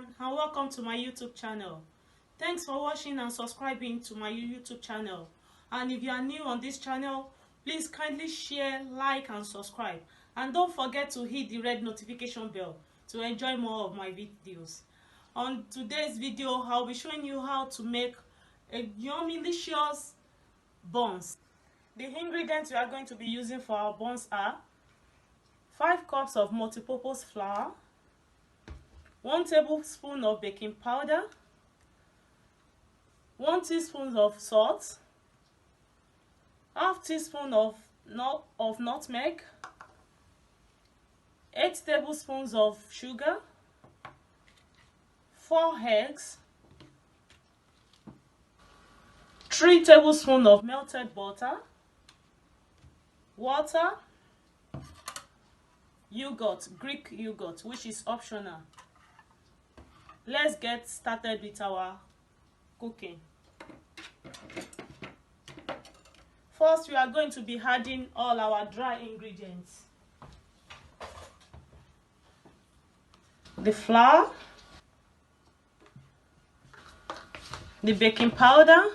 everyone, and welcome to my YouTube channel. Thanks for watching and subscribing to my YouTube channel. And if you are new on this channel, please kindly share, like and subscribe, and don't forget to hit the red notification bell to enjoy more of my videos. On today's video, I'll be showing you how to make a yummy delicious buns. The ingredients we are going to be using for our buns are 5 cups of multipurpose flour, 1 tablespoon of baking powder, 1 teaspoon of salt, half teaspoon of nutmeg, 8 tablespoons of sugar, 4 eggs, 3 tablespoons of melted butter, water, yogurt, Greek yogurt, which is optional. Let's get started with our cooking. First, we are going to be adding all our dry ingredients. The flour, the baking powder,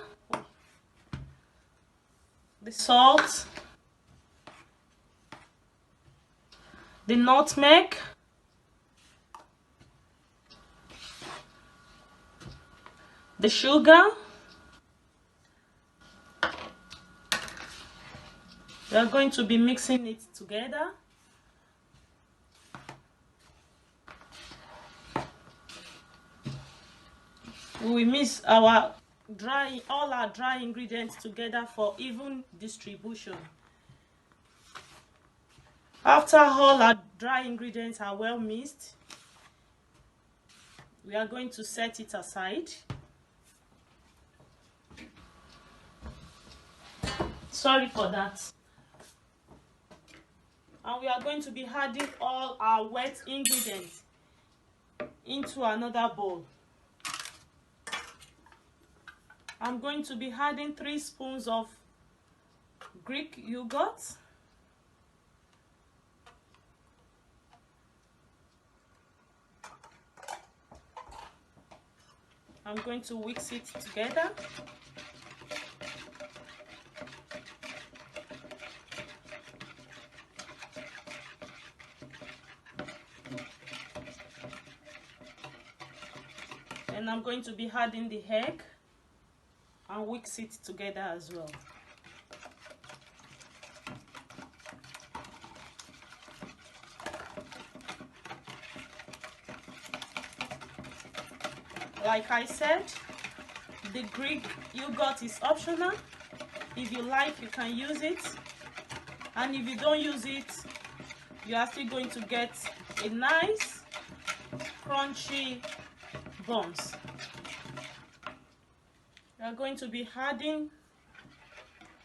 the salt, the nutmeg, the sugar. We are going to be mixing it together. We will mix all our dry ingredients together for even distribution. After all our dry ingredients are well mixed, we are going to set it aside. Sorry for that. And we are going to be adding all our wet ingredients into another bowl. I'm going to be adding 3 spoons of Greek yogurt, I'm going to mix it together. And I'm going to be adding the egg and mix it together as well. Like I said, the Greek yogurt is optional. If you like, you can use it, and if you don't use it, you are still going to get a nice crunchy buns. We are going to be adding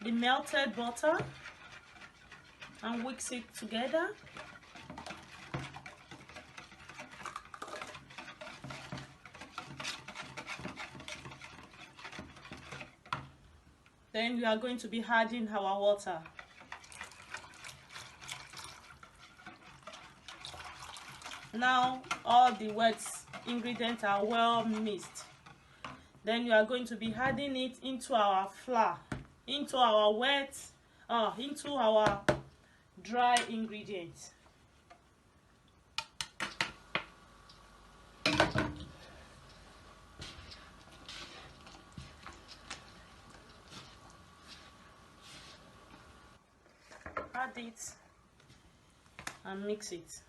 the melted butter and mix it together. Then we are going to be adding our water. Now all the wet ingredients are well mixed. Then we are going to be adding it into our flour, into our dry ingredients. Add it and mix it.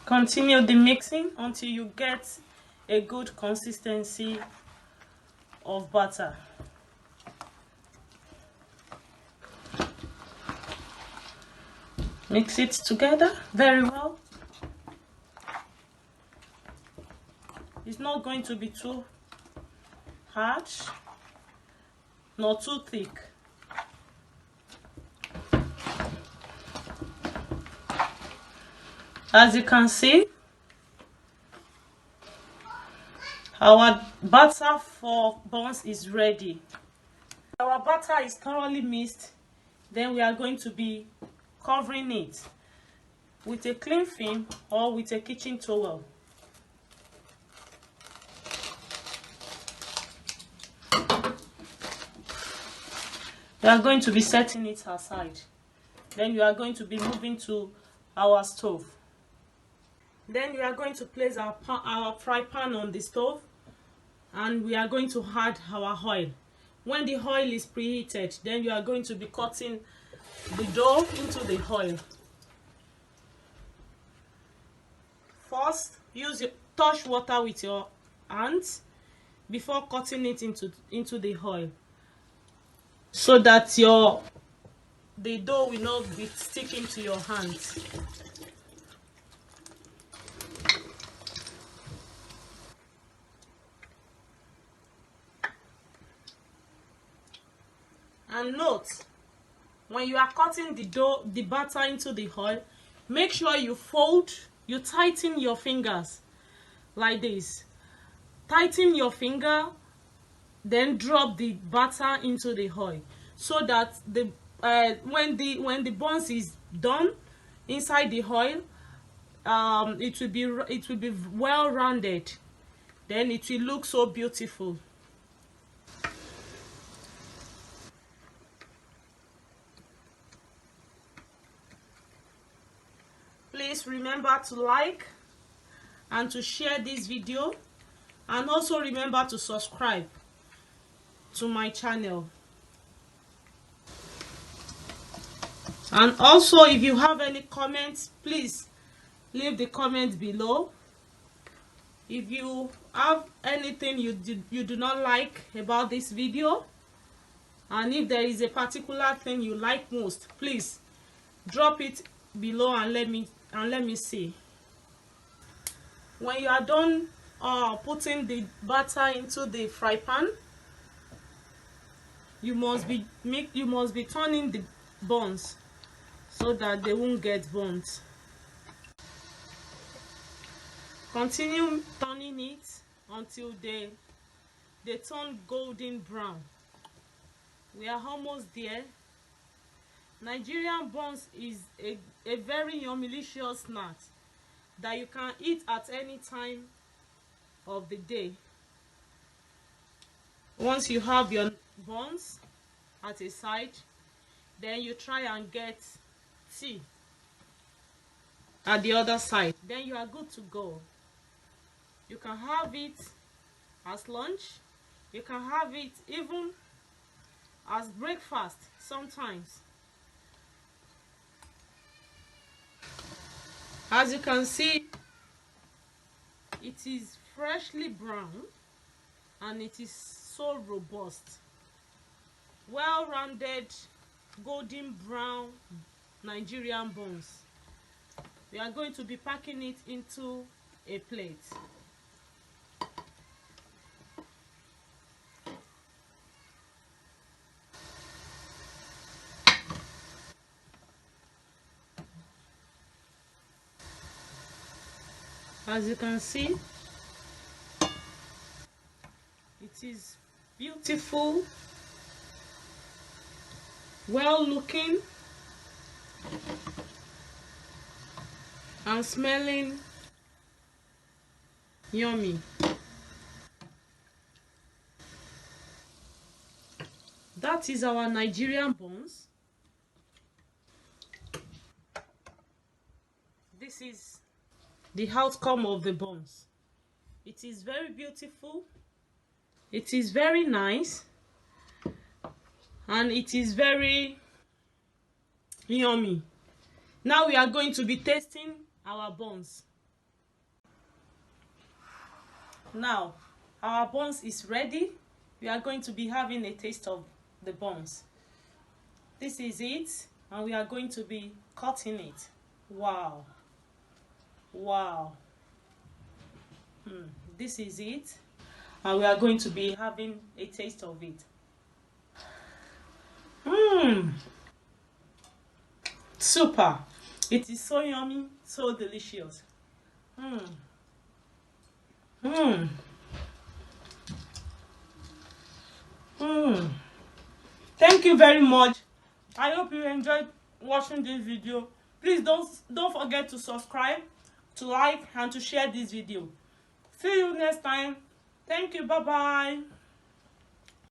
Continue the mixing until you get a good consistency of butter. Mix it together very well. It's not going to be too hard nor too thick. As you can see, our batter for buns is ready. Our butter is thoroughly mixed. Then we are going to be covering it with a clean film or with a kitchen towel. We are going to be setting it aside. Then you are going to be moving to our stove. Then we are going to place our fry pan on the stove, and we are going to add our oil. When the oil is preheated, then you are going to be cutting the dough into the oil. First, touch water with your hands before cutting it into the oil, so that the dough will not be sticking to your hands. And note, when you are cutting the batter into the oil, make sure you tighten your fingers like this. Tighten your finger, then drop the batter into the oil, so that when the buns is done inside the oil, it will be well rounded. Then it will look so beautiful. Please remember to like and to share this video, and also remember to subscribe to my channel. And also, if you have any comments, please leave the comment below. If you have anything you do not like about this video, and if there is a particular thing you like most, please drop it below and let me see. When you are done putting the batter into the fry pan, you must be turning the buns so that they won't get burnt. Continue turning it until they turn golden brown. We are almost there. Nigerian buns is a very yummy-licious snack that you can eat at any time of the day. Once you have your buns at a side, then you try and get tea at the other side. Then you are good to go. You can have it as lunch. You can have it even as breakfast sometimes. As you can see, it is freshly brown and it is so robust. Well-rounded, golden brown Nigerian buns. We are going to be packing it into a plate. As you can see, it is beautiful, well looking, and smelling yummy. That is our Nigerian buns. This is the outcome of the buns. It is very beautiful, it is very nice, and it is very yummy. Now we are going to be tasting our buns. Now our buns is ready. We are going to be having a taste of the buns. This is it, and we are going to be cutting it. Wow. Wow. This is it, and we are going to be having a taste of it. Super. It is so yummy, so delicious. Thank you very much. I hope you enjoyed watching this video. Please don't forget to subscribe, to like, and to share this video. See you next time. Thank you. Bye bye.